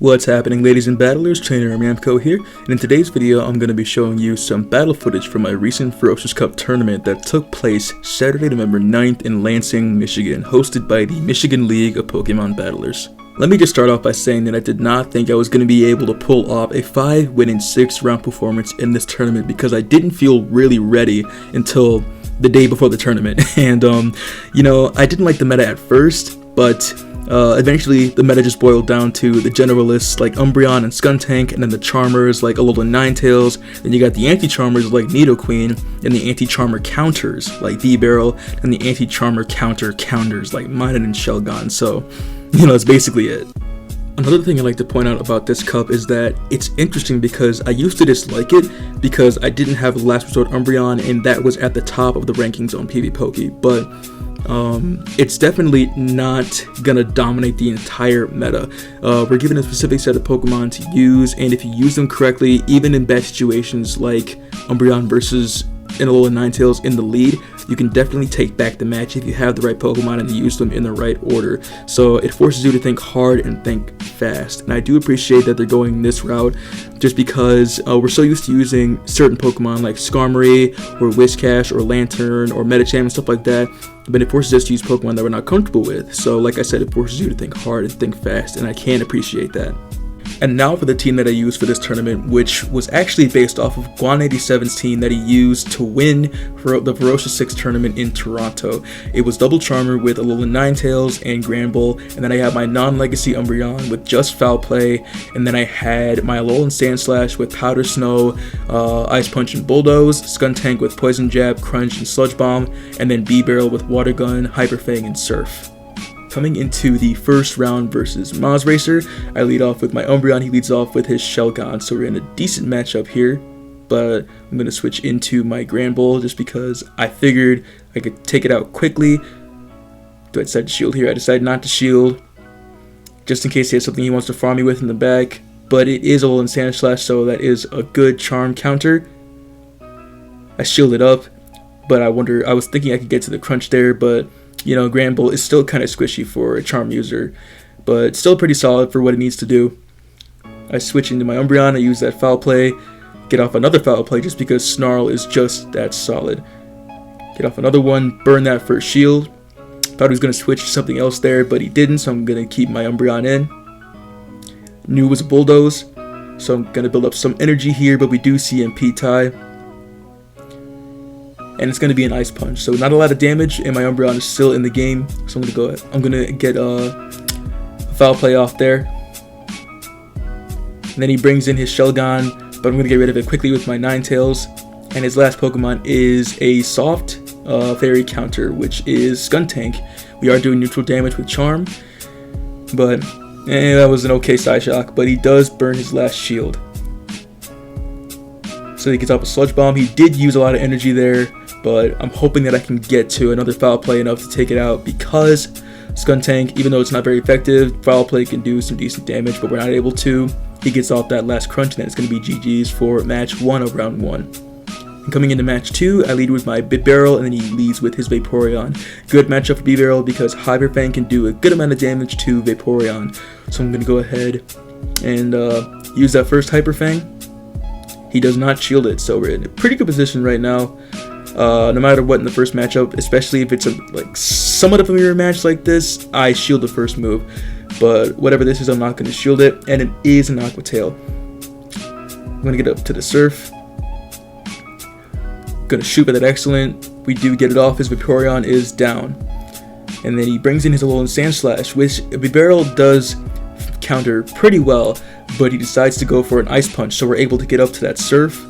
What's happening, ladies and battlers? Trainer Ramco here, and in today's video I'm going to be showing you some battle footage from my recent Ferocious Cup tournament that took place Saturday, November 9th in Lansing, Michigan, hosted by the Michigan League of Pokemon Battlers. Let me just start off by saying that I did not think I was going to be able to pull off a 5-win 6-round performance in this tournament because I didn't feel really ready until the day before the tournament. And I didn't like the meta at first, but eventually the meta just boiled down to the generalists like Umbreon and Skuntank, and then the charmers like Alolan Ninetales. Then you got the anti-charmers like Nidoqueen, and the anti-charmer counters like V-Barrel, and the anti-charmer counters like Minun and Shelgon. So, that's basically it. Another thing I'd like to point out about this cup is that it's interesting because I used to dislike it because I didn't have Last Resort Umbreon, and that was at the top of the rankings on PvPoke, but it's definitely not gonna dominate the entire meta. We're given a specific set of Pokemon to use, and if you use them correctly, even in bad situations like Umbreon versus an Alolan Ninetales in the lead, you can definitely take back the match if you have the right Pokemon and you use them in the right order. So it forces you to think hard and think fast, and I do appreciate that they're going this route just because we're so used to using certain Pokemon like Skarmory or Whiscash or Lantern or Medicham and stuff like that, but it forces us to use Pokemon that we're not comfortable with. So like I said, it forces you to think hard and think fast, and I can appreciate that. And now for the team that I used for this tournament, which was actually based off of Guan87's team that he used to win for the Ferocious 6 tournament in Toronto. It was Double Charmer with Alolan Ninetales and Granbull, and then I had my non-legacy Umbreon with just Foul Play, and then I had my Alolan Sandslash with Powder Snow, Ice Punch and Bulldoze, Skuntank with Poison Jab, Crunch and Sludge Bomb, and then V-Barrel with Water Gun, Hyper Fang and Surf. Coming into the first round versus Maz Racer, I lead off with my Umbreon, he leads off with his Shelgon, so we're in a decent matchup here, but I'm going to switch into my Granbull just because I figured I could take it out quickly. Do I decide to shield here? I decided not to shield, just in case he has something he wants to farm me with in the back, but it is Alolan Sandslash, so that is a good charm counter. I shielded up, but I was thinking I could get to the crunch there, but Granbull is still kind of squishy for a charm user, but still pretty solid for what it needs to do. I switch into my Umbreon, I use that Foul Play, get off another Foul Play just because Snarl is just that solid. Get off another one, burn that first shield. Thought he was going to switch to something else there, but he didn't, so I'm going to keep my Umbreon in. Knew it was a Bulldoze, so I'm going to build up some energy here, but we do see MP tie. And it's going to be an Ice Punch, so not a lot of damage, and my Umbreon is still in the game, so I'm going to get a Foul Play off there. And then he brings in his Shelgon, but I'm going to get rid of it quickly with my Ninetales, and his last Pokemon is a soft fairy counter, which is Skuntank. We are doing neutral damage with Charm, but that was an okay side shock, but he does burn his last shield. So he gets off a Sludge Bomb. He did use a lot of energy there, but I'm hoping that I can get to another Foul Play enough to take it out because Skuntank, even though it's not very effective, Foul Play can do some decent damage, but we're not able to. He gets off that last crunch, and then it's going to be GG's for match 1 of round 1. And coming into match 2, I lead with my V-Barrel, and then he leads with his Vaporeon. Good matchup for V-Barrel because Hyper Fang can do a good amount of damage to Vaporeon. So I'm going to go ahead and use that first Hyper Fang. He does not shield it, so we're in a pretty good position right now. No matter what in the first matchup, especially if it's somewhat of a mirror match like this, I shield the first move. But whatever this is, I'm not going to shield it, and it is an Aqua Tail. I'm going to get up to the Surf. Going to shoot at that Excellent. We do get it off. His Vaporeon is down. And then he brings in his Alolan Sandslash, which V-Barrel does counter pretty well, but he decides to go for an Ice Punch, so we're able to get up to that Surf.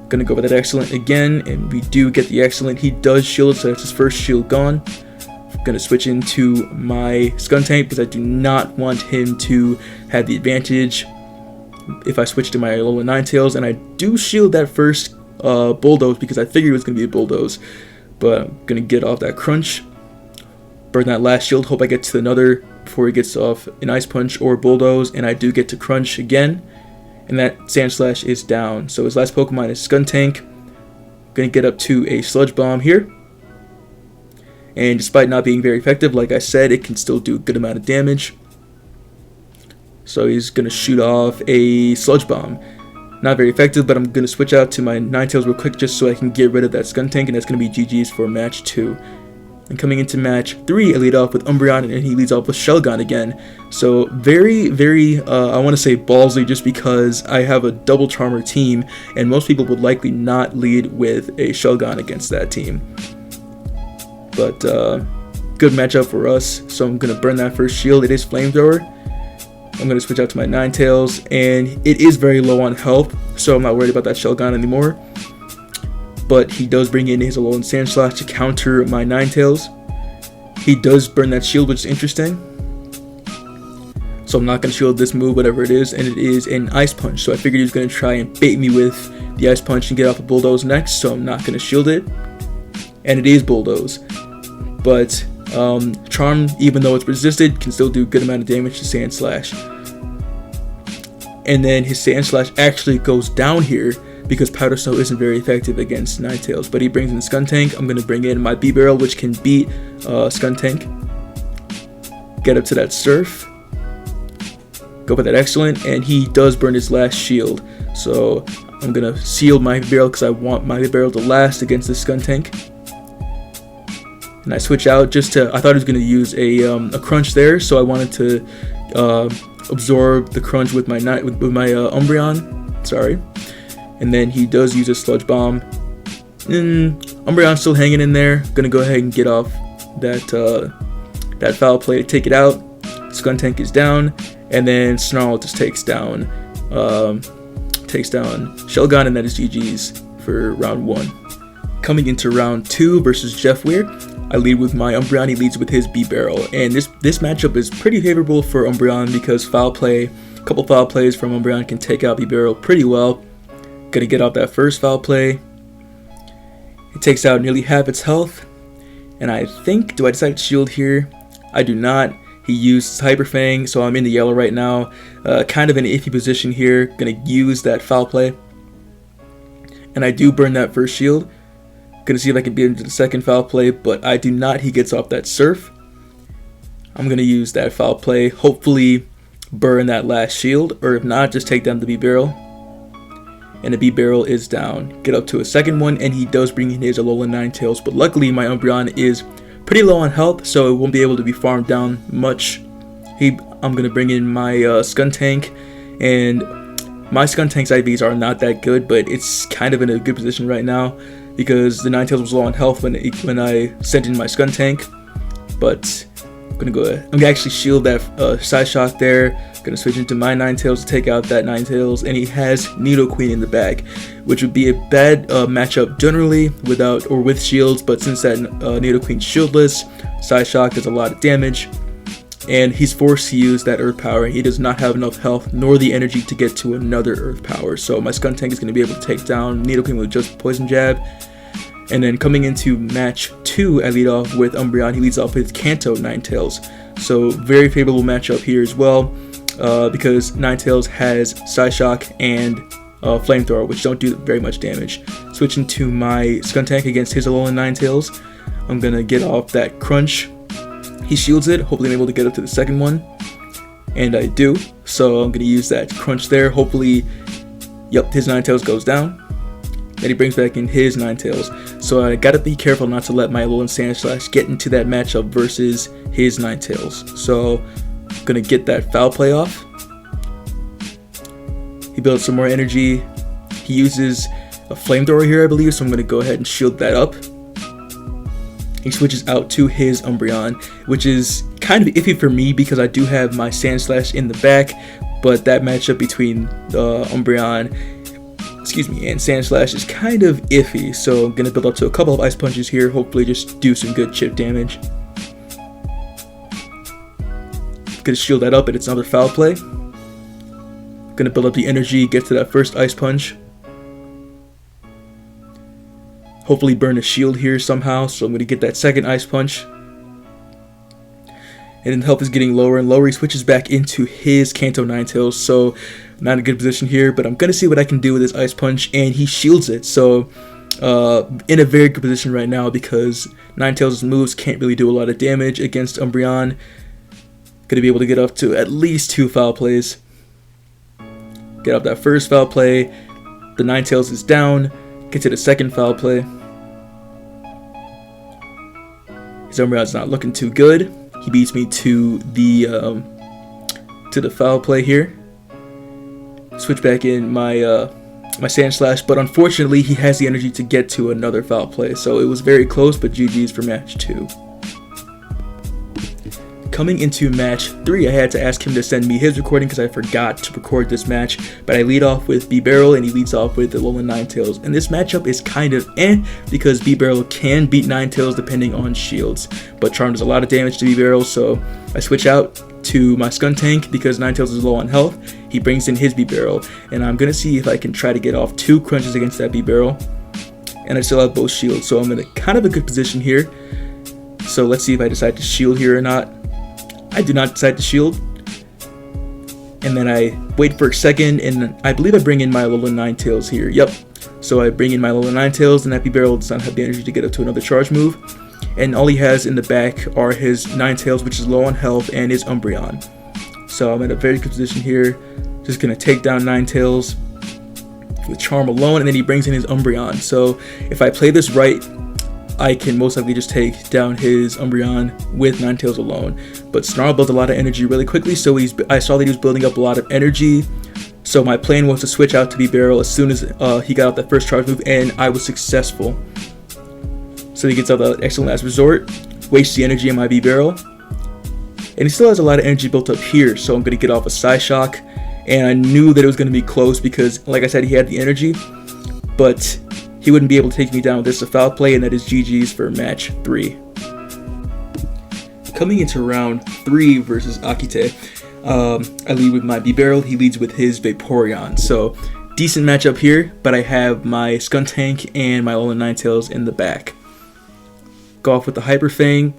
Gonna go with that Excellent again, and we do get the Excellent. He does shield, so that's his first shield gone. Gonna switch into my Skuntank because I do not want him to have the advantage if I switch to my Alolan Ninetales, and I do shield that first Bulldoze because I figured it was gonna be a Bulldoze, but I'm gonna get off that Crunch, burn that last shield, hope I get to another before he gets off an Ice Punch or Bulldoze, and I do get to Crunch again, and that Sandslash is down. So his last Pokemon is Skuntank. Gonna get up to a Sludge Bomb here, and despite not being very effective, like I said, it can still do a good amount of damage. So he's going to shoot off a Sludge Bomb. Not very effective, but I'm going to switch out to my Ninetales real quick just so I can get rid of that Skuntank, and that's going to be GG's for match 2. And coming into match 3, I lead off with Umbreon, and he leads off with Shelgon again. So very, I want to say ballsy, just because I have a double Charmer team, and most people would likely not lead with a Shelgon against that team. But good matchup for us, so I'm going to burn that first shield. It is Flamethrower. I'm going to switch out to my Ninetales, and it is very low on health, so I'm not worried about that Shelgon anymore. But he does bring in his Alolan Sandslash to counter my Ninetales. He does burn that shield, which is interesting. So I'm not going to shield this move, whatever it is, and it is an Ice Punch. So I figured he was going to try and bait me with the Ice Punch and get off a Bulldoze next, so I'm not going to shield it. And it is Bulldoze. But Charm, even though it's resisted, can still do a good amount of damage to Sandslash. And then his Sandslash actually goes down here because Powder Snow isn't very effective against Ninetales. But he brings in Skuntank. I'm going to bring in my B-Barrel, which can beat Skuntank. Get up to that Surf. Go for that Excellent, and he does burn his last shield. So I'm going to seal my B-Barrel because I want my B-Barrel to last against the Skuntank. And I switch out just to, I thought he was going to use a Crunch there, so I wanted to absorb the Crunch with my Umbreon. Sorry. And then he does use a Sludge Bomb. Umbreon's still hanging in there. Gonna go ahead and get off that Foul Play to take it out. Skuntank is down, and then Snarl just takes down Shelgon, and that is GG's for round 1. Coming into round 2 versus Jeff Weir, I lead with my Umbreon. He leads with his B-Barrel, and this matchup is pretty favorable for Umbreon because a couple Foul Plays from Umbreon can take out B-Barrel pretty well. Gonna get off that first Foul Play. It takes out nearly half its health, and I think, do I decide to shield here? I do not. He used Hyper Fang, so I'm in the yellow right now. Kind of in an iffy position here. Gonna use that Foul Play, and I do burn that first shield. Gonna see if I can beat him to the second Foul Play, but I do not. He gets off that Surf. I'm gonna use that Foul Play, hopefully burn that last shield, or if not, just take down the B-Barrel. And the B-Barrel is down. Get up to a second one, and he does bring in his Alolan Ninetales, but luckily my Umbreon is pretty low on health, so it won't be able to be farmed down much. I'm gonna bring in my Skuntank, and my Skuntank's IVs are not that good, but it's kind of in a good position right now because the Ninetales was low on health when I sent in my Skuntank. But I'm gonna actually shield that Psyshock there. Gonna switch into my Ninetales to take out that Ninetales, and he has Nidoqueen in the bag, which would be a bad matchup generally with shields, but since that Nidoqueen's shieldless, Psyshock does a lot of damage, and he's forced to use that Earth Power. He does not have enough health nor the energy to get to another Earth Power, so my Skuntank is gonna be able to take down Nidoqueen with just Poison Jab. And then coming into match 2, I lead off with Umbreon. He leads off with Kanto Ninetales, so very favorable matchup here as well. Because Ninetales has Psyshock and Flamethrower, which don't do very much damage. Switching to my Skuntank against his Alolan Ninetales, I'm gonna get off that Crunch. He shields it, hopefully I'm able to get up to the second one, and I do. So I'm gonna use that Crunch there. Hopefully, yep, his Ninetales goes down. Then he brings back in his Ninetales. So I gotta be careful not to let my Alolan Sandslash get into that matchup versus his Ninetales. So gonna get that Foul Play off. He builds some more energy. He uses a Flamethrower here, I believe, so I'm gonna go ahead and shield that up. He switches out to his Umbreon, which is kind of iffy for me because I do have my Sandslash in the back, but that matchup between the Umbreon and Sandslash is kind of iffy, so I'm gonna build up to a couple of Ice Punches here, hopefully just do some good chip damage. Gonna shield that up, and it's another Foul Play. Gonna build up the energy, get to that first Ice Punch. Hopefully burn a shield here somehow, so I'm gonna get that second Ice Punch. And then health is getting lower and lower. He switches back into his Kanto Ninetales, so not in a good position here, but I'm gonna see what I can do with this Ice Punch, and he shields it, so in a very good position right now because Ninetales' moves can't really do a lot of damage against Umbreon. Gonna be able to get up to at least 2 foul plays. Get off that first foul play. The Ninetales is down. Get to the second foul play. His Umbreon's not looking too good. He beats me to the foul play here. Switch back in my my Sand Slash, but unfortunately he has the energy to get to another foul play, so it was very close, but GG's for match 2. Coming into match 3, I had to ask him to send me his recording because I forgot to record this match, but I lead off with B-Barrel and he leads off with the Alolan Ninetales, and this matchup is kind of because B-Barrel can beat Ninetales depending on shields, but Charm does a lot of damage to B-Barrel, so I switch out to my Skuntank because Ninetales is low on health. He brings in his B-Barrel, and I'm gonna see if I can try to get off 2 crunches against that B-Barrel, and I still have both shields, so I'm in kind of a good position here. So let's see if I decide to shield here or not. I do not decide to shield, and then I wait for a second, and I believe I bring in my Alolan Ninetales here. Yep, so I bring in my Alolan Ninetales, and that B-Barrel does not have the energy to get up to another charge move, and all he has in the back are his Ninetales, which is low on health, and his Umbreon. So I'm in a very good position here. Just gonna take down Ninetales with Charm alone, and then he brings in his Umbreon. So if I play this right, I can most likely just take down his Umbreon with Ninetales alone. But Snarl built a lot of energy really quickly, so I saw that he was building up a lot of energy. So my plan was to switch out to B-Barrel as soon as he got out that first charge move, and I was successful. So he gets out the excellent last resort, wastes the energy in my B-Barrel, and he still has a lot of energy built up here, so I'm going to get off a Psyshock, and I knew that it was going to be close because, like I said, he had the energy, but he wouldn't be able to take me down with this foul play, and that is GG's for match 3. Coming into round 3 versus Akite, I lead with my B-Barrel, he leads with his Vaporeon, so decent matchup here, but I have my Skuntank and my Alolan Ninetales in the back. Go off with the Hyper Fang,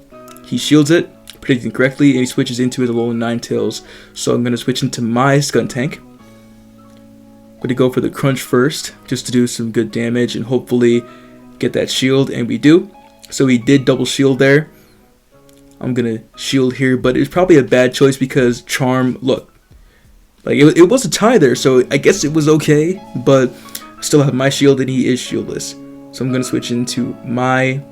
he shields it, predicting correctly, and he switches into his Alolan Ninetales, so I'm going to switch into my Skuntank. Going to go for the crunch first, just to do some good damage and hopefully get that shield, and we do. So he did double shield there. I'm going to shield here, but it's probably a bad choice because Charm, look, like it was a tie there, so I guess it was okay, but I still have my shield and he is shieldless. So I'm going to switch into my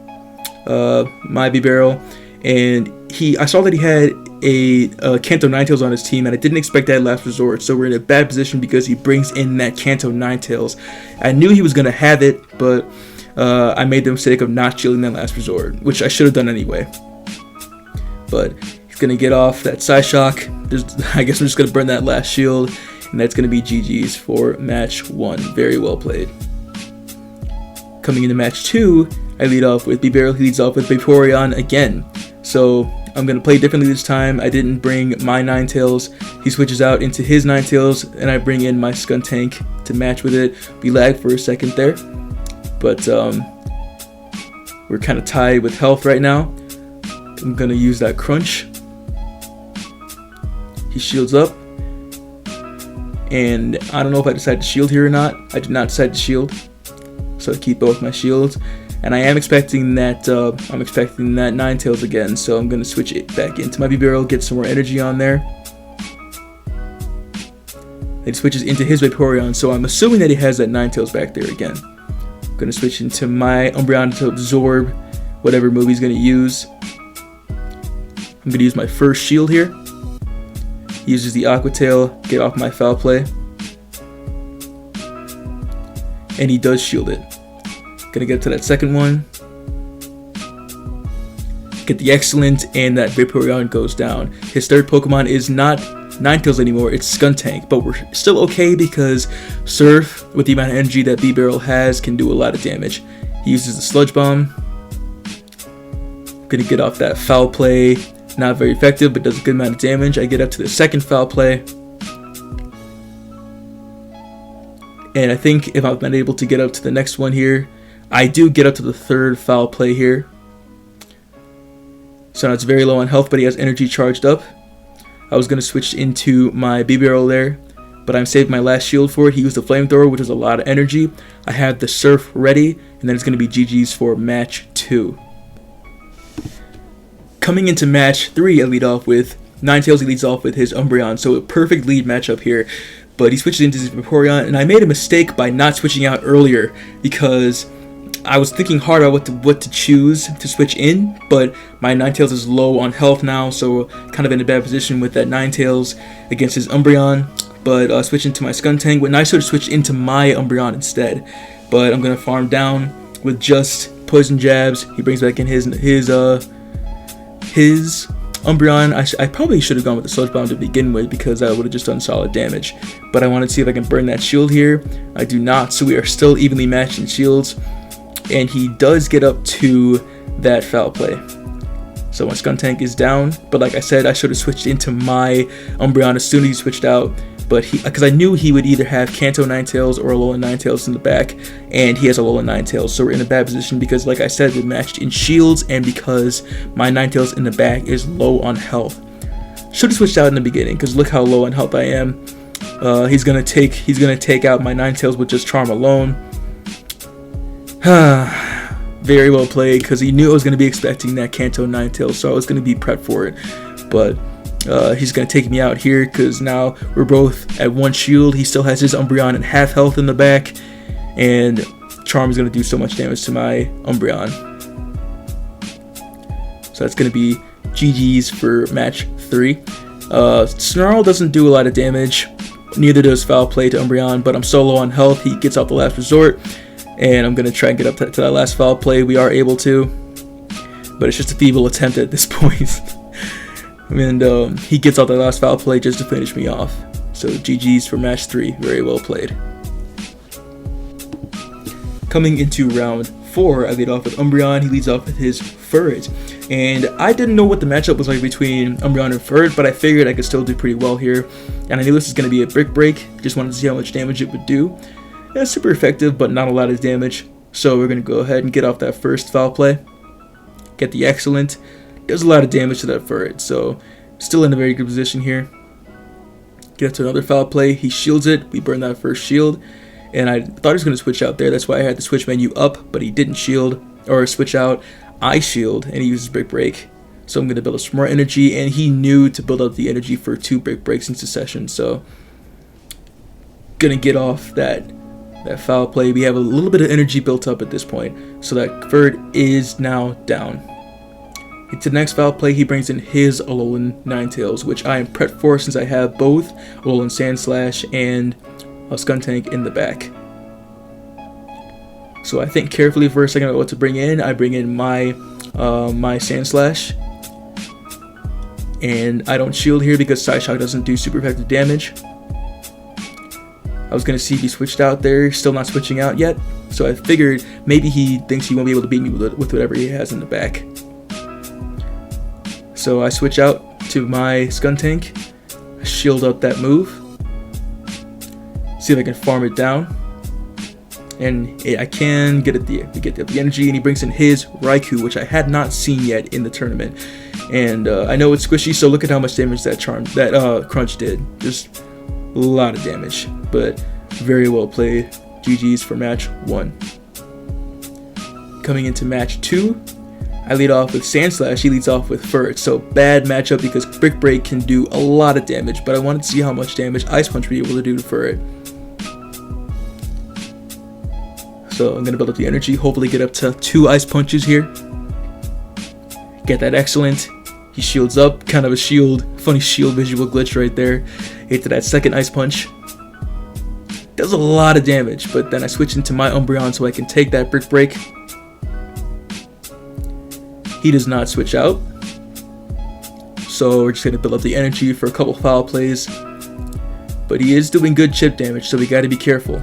B-Barrel, and I saw that he had a Kanto Ninetales on his team, and I didn't expect that last resort, so we're in a bad position because he brings in that Kanto Ninetales. I knew he was going to have it, but I made the mistake of not shielding that last resort, which I should have done anyway. But he's going to get off that Psyshock. I guess I'm just going to burn that last shield, and that's going to be GG's for match 1. Very well played. Coming into match 2, I lead off with B-Barrel, he leads off with Vaporeon again. So I'm going to play differently this time. I didn't bring my Ninetales. He switches out into his Ninetales, and I bring in my Skuntank to match with it. We lagged for a second there, but we're kind of tied with health right now. I'm going to use that crunch. He shields up, and I don't know if I decide to shield here or not. I did not decide to shield, so I keep both my shields. And I am expecting that Ninetales again, so I'm going to switch it back into my B-Barrel, get some more energy on there. It switches into his Vaporeon, so I'm assuming that he has that Ninetales back there again. I'm going to switch into my Umbreon to absorb whatever move he's going to use. I'm going to use my first shield here. He uses the Aqua Tail, get off my foul play. And he does shield it. Gonna get to that second one. Get the excellent, and that Vaporeon goes down. His third Pokemon is not Ninetales anymore, it's Skuntank, but we're still okay because Surf, with the amount of energy that B-Barrel has, can do a lot of damage. He uses the Sludge Bomb. Gonna get off that foul play. Not very effective, but does a good amount of damage. I get up to the second foul play. And I think if I'm not able to get up to the next one here, I do get up to the third foul play here. So now it's very low on health, but he has energy charged up. I was going to switch into my B-Barrel there, but I'm saving my last shield for it. He used the Flamethrower, which is a lot of energy. I have the Surf ready, and then it's going to be GG's for match 2. Coming into match 3, I lead off with Ninetales, he leads off with his Umbreon, so a perfect lead matchup here. But he switches into his Vaporeon, and I made a mistake by not switching out earlier because I was thinking hard about what to choose to switch in, but my Ninetales is low on health now, so kind of in a bad position with that Ninetales against his Umbreon. But switching to my Skuntank, when I should have switched into my Umbreon instead. But I'm gonna farm down with just Poison Jabs. He brings back in his Umbreon. I probably should have gone with the Sludge Bomb to begin with because that would have just done solid damage. But I wanted to see if I can burn that shield here. I do not, so we are still evenly matched in shields. And he does get up to that Foul Play. So my Skuntank is down, but like I said, I should have switched into my Umbreon as soon as he switched out. But because I knew he would either have Kanto Ninetales or Alolan Ninetales in the back, and he has Alolan Ninetales, so we're in a bad position because, like I said, we're matched in shields, and because my Ninetales in the back is low on health. Should have switched out in the beginning because look how low on health I am. He's gonna take out my Ninetales with just Charm alone. Very well played because he knew I was gonna be expecting that Kanto Ninetales, so I was gonna be prepped for it, but. He's going to take me out here because now we're both at one shield. He still has his Umbreon at half health in the back, and Charm is going to do so much damage to my Umbreon. So that's going to be GG's for match 3. Snarl doesn't do a lot of damage, neither does Foul Play to Umbreon, but I'm so low on health, he gets off the last resort, and I'm going to try and get up to that last Foul Play. We are able to, but it's just a feeble attempt at this point. And he gets out the last Foul Play just to finish me off. So GG's for match 3. Very well played. Coming into round 4, I lead off with Umbreon. He leads off with his Furret. And I didn't know what the matchup was like between Umbreon and Furret, but I figured I could still do pretty well here. And I knew this was going to be a Brick Break. Just wanted to see how much damage it would do. And it's super effective, but not a lot of damage. So we're going to go ahead and get off that first Foul Play. Get the Excellent. Does a lot of damage to that Furret, so still in a very good position here. Get up to another Foul Play. He shields it. We burn that first shield. And I thought he was going to switch out there. That's why I had the switch menu up, but he didn't shield or switch out. I shield, and he uses Brick Break. So I'm going to build up some more energy, and he knew to build up the energy for 2 Brick Breaks in succession. So going to get off that Foul Play. We have a little bit of energy built up at this point, so that Furret is now down. To the next Foul Play, he brings in his Alolan Ninetales, which I am prepped for since I have both Alolan Sandslash and a Skuntank in the back. So I think carefully for a second about what to bring in. I bring in my Sandslash, and I don't shield here because Side Shock doesn't do super effective damage. I was going to see if he switched out there, still not switching out yet, so I figured maybe he thinks he won't be able to beat me with whatever he has in the back. So I switch out to my Skuntank, shield up that move, see if I can farm it down, and I can get the energy, and he brings in his Raikou, which I had not seen yet in the tournament. And I know it's squishy, so look at how much damage that Crunch did. Just a lot of damage, but very well played. GG's for match 1. Coming into match 2. I lead off with Sandslash, he leads off with Furret, so bad matchup because Brick Break can do a lot of damage, but I wanted to see how much damage Ice Punch would be able to do to Furret. So I'm going to build up the energy, hopefully get up to 2 Ice Punches here. Get that Excellent, he shields up, kind of a funny shield visual glitch right there. Hit to that second Ice Punch. Does a lot of damage, but then I switch into my Umbreon so I can take that Brick Break. He does not switch out, so we're just going to build up the energy for a couple Foul Plays, but he is doing good chip damage, so we got to be careful.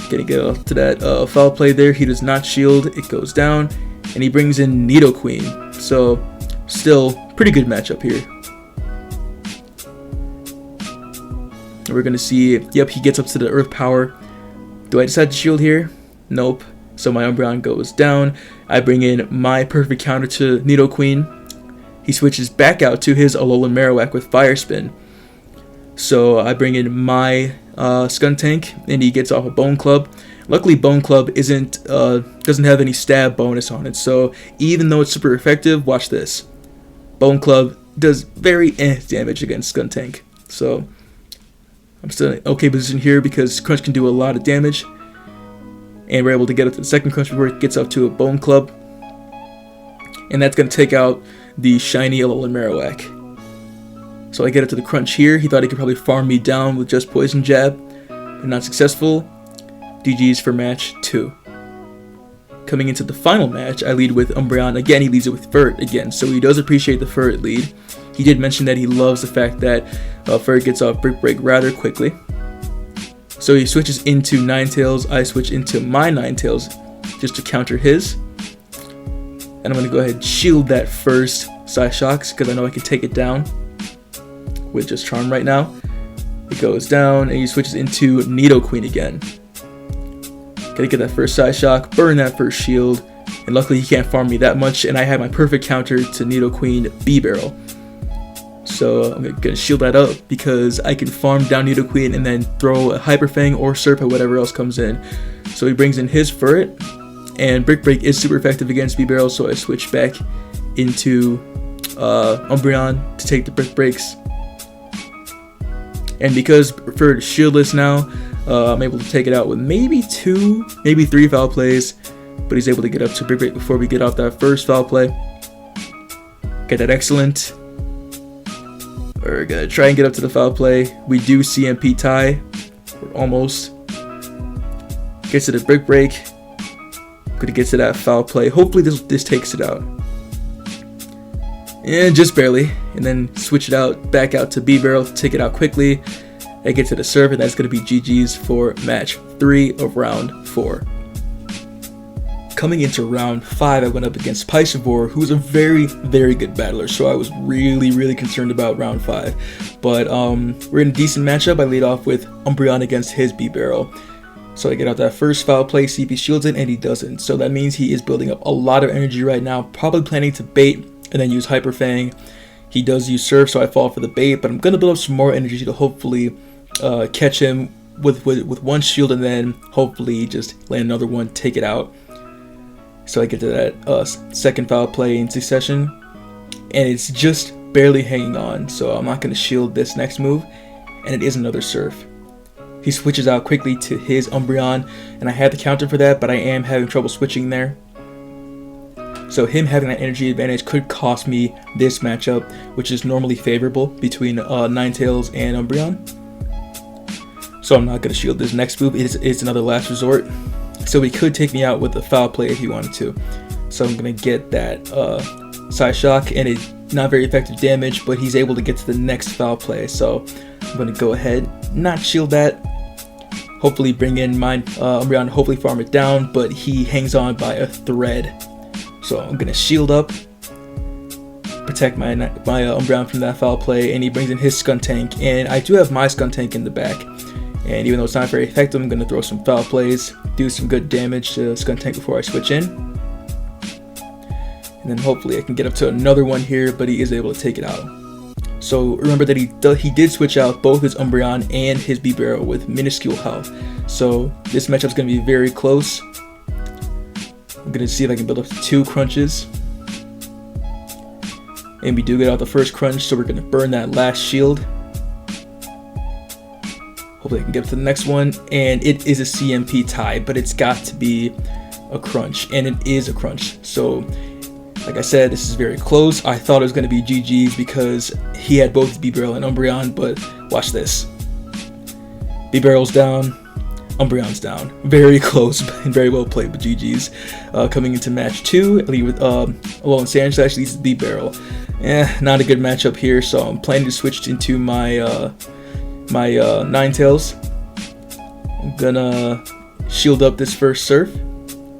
Gonna get up to that Foul Play there. He does not shield, it goes down, and he brings in Nidoqueen, so still pretty good matchup here. And we're going to see, yep, he gets up to the Earth Power. Do I decide to shield here? Nope. So my Umbreon goes down. I bring in my perfect counter to Nidoqueen. He switches back out to his Alolan Marowak with Fire Spin. So I bring in my Skuntank, and he gets off a Bone Club. Luckily, Bone Club doesn't have any stab bonus on it. So even though it's super effective, watch this. Bone Club does very damage against Skuntank. So I'm still in an okay position here because Crunch can do a lot of damage. And we're able to get up to the second Crunch before it gets up to a Bone Club. And that's going to take out the shiny Alolan Marowak. So I get up to the Crunch here. He thought he could probably farm me down with just Poison Jab. But not successful. GG's for match 2. Coming into the final match, I lead with Umbreon. Again, he leads it with Ferret again. So he does appreciate the Ferret lead. He did mention that he loves the fact that Ferret gets off Brick Break rather quickly. So he switches into Ninetales. I switch into my Ninetales just to counter his. And I'm going to go ahead and shield that first Psyshocks because I know I can take it down with just Charm right now. It goes down and he switches into Nidoqueen again. Gotta get that first Psyshock, burn that first shield, and luckily he can't farm me that much, and I have my perfect counter to Nidoqueen B-Barrel. So I'm gonna shield that up because I can farm down Nidoqueen and then throw a Hyper Fang or Serp or whatever else comes in. So he brings in his Ferret, and Brick Break is super effective against B-Barrel, so I switch back into Umbreon to take the Brick Breaks. And because Ferret is shieldless now, I'm able to take it out with maybe 2, maybe 3 foul plays, but he's able to get up to Brick Break before we get off that first foul play. Get that excellent. We're gonna try and get up to the foul play. We do CMP tie. We're almost. Gets to the Brick Break. Gonna get to that foul play. Hopefully this takes it out. And just barely. And then switch it out, back out to B-Barrel to take it out quickly. I get to the serve, and that's going to be GG's for match 3 of round 4. Coming into round 5, I went up against Piscivore, who's a very, very good battler, so I was really concerned about round 5. But we're in a decent matchup. I lead off with Umbreon against his B-Barrel. So I get out that first foul play, CP shields it, and he doesn't. So that means he is building up a lot of energy right now, probably planning to bait and then use Hyper Fang. He does use Surf, so I fall for the bait, but I'm going to build up some more energy to hopefully catch him with one shield and then hopefully just land another one, take it out. So I get to that second foul play in succession, and it's just barely hanging on, so I'm not going to shield this next move, and it is another Surf. He switches out quickly to his Umbreon, and I had the counter for that, but I am having trouble switching there. So him having that energy advantage could cost me this matchup, which is normally favorable between Ninetales and Umbreon. So I'm not going to shield this next move. It's another last resort. So he could take me out with a foul play if he wanted to. So I'm going to get that Psyshock, and it's not very effective damage, but he's able to get to the next foul play. So I'm going to go ahead, not shield that. Hopefully bring in my Umbreon, hopefully farm it down, but he hangs on by a thread. So I'm going to shield up, protect my Umbreon from that foul play, and he brings in his Skuntank, and I do have my Skuntank in the back. And even though it's not very effective, I'm going to throw some foul plays, do some good damage to Skuntank before I switch in. And then hopefully I can get up to another one here, but he is able to take it out. So remember that he did switch out both his Umbreon and his B-Barrel with minuscule health. So this matchup's going to be very close. I'm going to see if I can build up to 2 crunches. And we do get out the first crunch, so we're going to burn that last shield. Hopefully I can get up to the next one. And it is a CMP tie, but it's got to be a crunch. And it is a crunch. So, like I said, this is very close. I thought it was going to be GG's because he had both B-Barrel and Umbreon, but watch this. B-Barrel's down. Umbreon's down. Very close and very well played with GG's. Coming into match 2, I lead with Alolan Sandslash leads the B-Barrel. Not a good matchup here, so I'm planning to switch into my Ninetales. I'm gonna shield up this first Surf.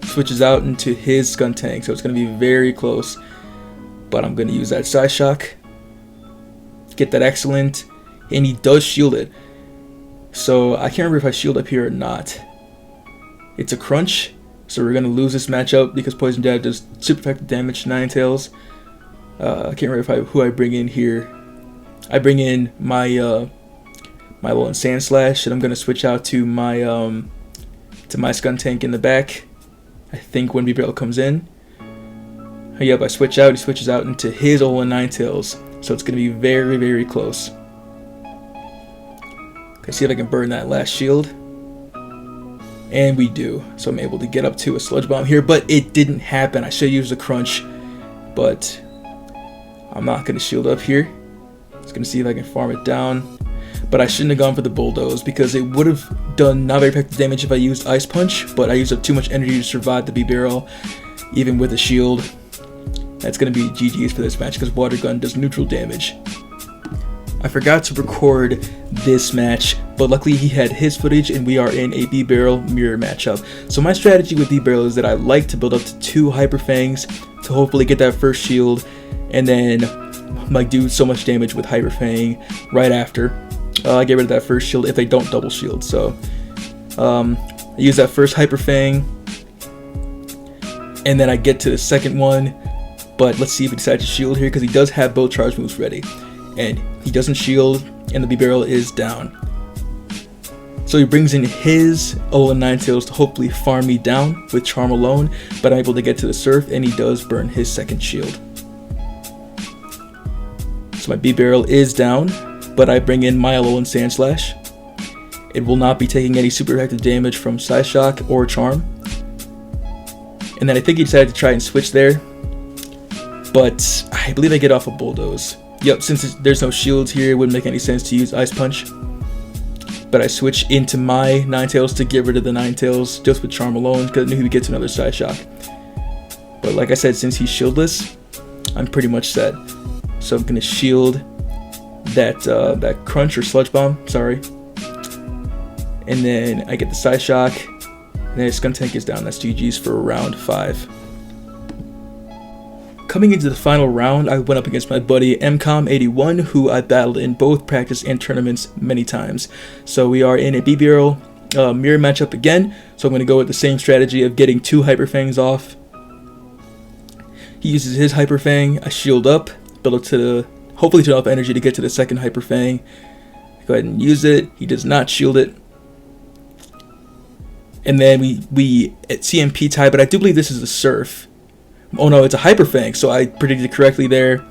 Switches out into his Skuntank, so it's gonna be very close. But I'm gonna use that Psyshock. Get that excellent, and he does shield it. So I can't remember if I shield up here or not. It's a crunch, so we're gonna lose this matchup because Poison Jab does super effective damage to Ninetales. I can't remember who I bring in here. I bring in my my Alolan Sandslash, and I'm gonna switch out to my Skuntank in the back. I think when B-Barrel comes in. Yep, I switch out. He switches out into his Alolan Ninetales. So it's going to be very, very close. Okay, see if I can burn that last shield. And we do. So I'm able to get up to a Sludge Bomb here, but it didn't happen. I should have used a Crunch, but I'm not going to shield up here. Just going to see if I can farm it down. But I shouldn't have gone for the Bulldoze because it would have done not very effective damage if I used Ice Punch, but I used up too much energy to survive the B-Barrel, even with a shield. That's going to be GG's for this match because Water Gun does neutral damage. I forgot to record this match, but luckily he had his footage and we are in a B-Barrel mirror matchup. So my strategy with B-Barrel is that I like to build up to 2 Hyper Fangs to hopefully get that first shield and then like do so much damage with Hyper Fang right after. I get rid of that first shield if they don't double shield. So I use that first Hyper Fang and then I get to the second one, but let's see if he decides to shield here because he does have both charge moves ready. And he doesn't shield, and the B-Barrel is down. So he brings in his Alolan Ninetales to hopefully farm me down with Charm alone, but I'm able to get to the Surf, and he does burn his second shield. So my B-Barrel is down, but I bring in my Alolan Sandslash. It will not be taking any super effective damage from Psyshock or Charm. And then I think he decided to try and switch there, but I believe I get off a Bulldoze. Yep, since there's no shields here, it wouldn't make any sense to use Ice Punch. But I switch into my Ninetales to get rid of the Ninetales just with Charm alone because I knew he would get to another Psyshock. But like I said, since he's shieldless, I'm pretty much set. So I'm gonna shield that Crunch or Sludge Bomb, sorry. And then I get the Psyshock, and then Skuntank is down. That's GG's for round 5. Coming into the final round, I went up against my buddy MCOM81, who I battled in both practice and tournaments many times. So we are in a B-Barrel mirror matchup again, so I'm going to go with the same strategy of getting 2 Hyper Fangs off. He uses his Hyper Fang, I shield up, build up to the, hopefully to enough energy to get to the second Hyper Fang. Go ahead and use it, he does not shield it. And then we at CMP tie, but I do believe this is a Surf. Oh no, it's a Hyper Fang, so I predicted correctly there.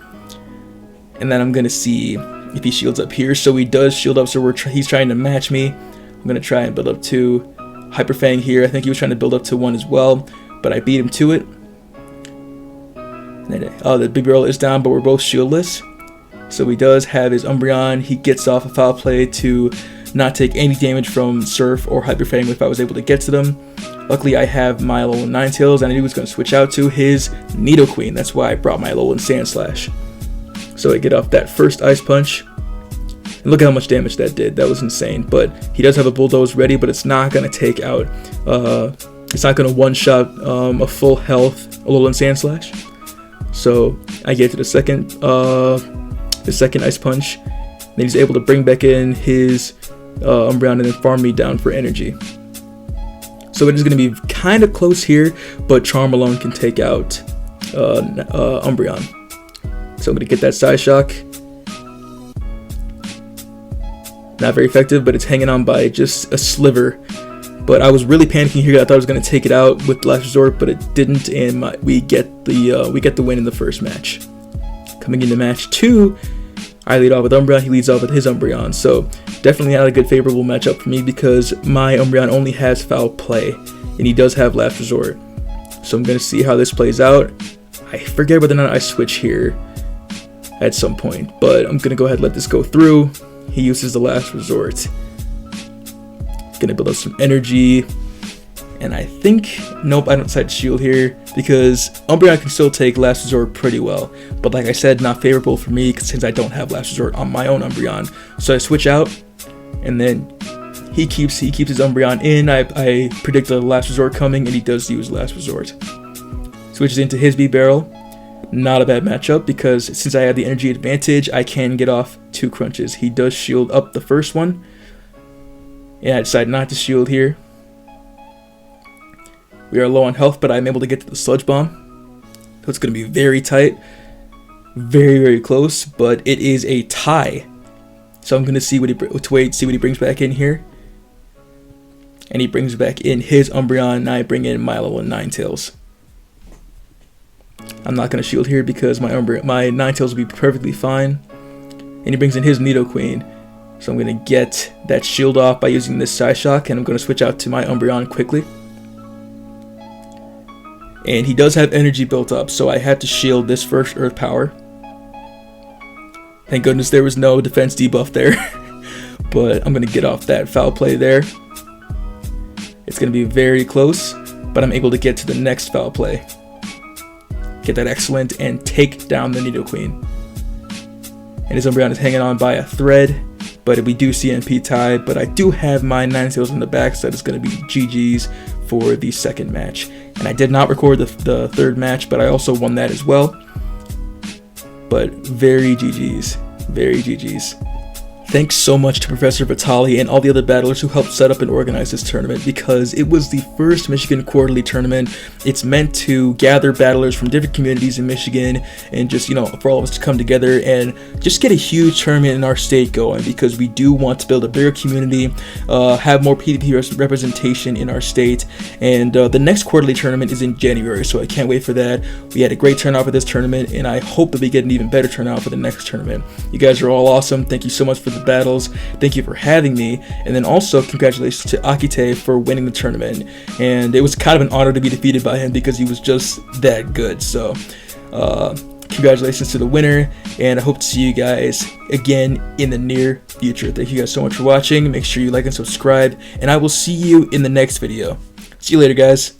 And then I'm going to see if he shields up here. So he does shield up, so he's trying to match me. I'm going to try and build up to Hyper Fang here. I think he was trying to build up to 1 as well, but I beat him to it. And then, the B-Barrel is down, but we're both shieldless. So he does have his Umbreon. He gets off a Foul Play to not take any damage from Surf or Hyper Fang if I was able to get to them. Luckily, I have my Alolan Ninetales, and I knew he was going to switch out to his Nidoqueen. That's why I brought my Alolan Sandslash. So I get off that first Ice Punch. And look at how much damage that did. That was insane. But he does have a Bulldoze ready, but it's not going to take out... it's not going to one-shot a full health Alolan Sandslash. So I get to the second Ice Punch. Then he's able to bring back in his Umbreon and then farm me down for energy. So it is going to be kind of close here, but Charm alone can take out Umbreon. So I'm going to get that Psyshock. Not very effective, but it's hanging on by just a sliver. But I was really panicking here. I thought I was going to take it out with Last Resort, but it didn't, and we get the win in the first match. Coming into match 2, I lead off with Umbreon, he leads off with his Umbreon. So definitely not a good favorable matchup for me because my Umbreon only has Foul Play, and he does have Last Resort. So I'm going to see how this plays out. I forget whether or not I switch here at some point, but I'm going to go ahead and let this go through. He uses the Last Resort. Going to build up some energy. And I think, nope, I don't decide to shield here because Umbreon can still take Last Resort pretty well. But like I said, not favorable for me since I don't have Last Resort on my own Umbreon. So I switch out, and then he keeps his Umbreon in. I predict the Last Resort coming, and he does use Last Resort. Switches into his B-Barrel. Not a bad matchup because since I have the energy advantage, I can get off 2 Crunches. He does shield up the first one. And I decide not to shield here. We are low on health, but I'm able to get to the Sludge Bomb. So it's going to be very tight. Very, very close, but it is a tie. So I'm going to see what he brings back in here. And he brings back in his Umbreon, and I bring in my Alolan Ninetales. I'm not going to shield here because my Ninetales will be perfectly fine. And he brings in his Nidoqueen. So I'm going to get that shield off by using this Psyshock, and I'm going to switch out to my Umbreon quickly. And he does have energy built up, so I had to shield this first Earth Power. Thank goodness there was no defense debuff there. But I'm going to get off that foul play there. It's going to be very close, but I'm able to get to the next foul play. Get that excellent and take down the Nidoqueen. And his Umbreon is hanging on by a thread, but we do see MP tie. But I do have my Ninetales in the back, so it's going to be GG's for the second match. And I did not record the third match, but I also won that as well. But very GG's, very GG's. Thanks so much to Professor Vitali and all the other battlers who helped set up and organize this tournament, because it was the first Michigan quarterly tournament. It's meant to gather battlers from different communities in Michigan and just, for all of us to come together and just get a huge tournament in our state going, because we do want to build a bigger community, have more PvP representation in our state. And the next quarterly tournament is in January, so I can't wait for that. We had a great turnout for this tournament, and I hope that we get an even better turnout for the next tournament. You guys are all awesome. Thank you so much for the battles. Thank you for having me, and then also congratulations to Akite for winning the tournament. And it was kind of an honor to be defeated by him because he was just that good. So congratulations to the winner, and I hope to see you guys again in the near future. Thank you guys so much for watching. Make sure you like and subscribe, and I will see you in the next video. See you later, guys.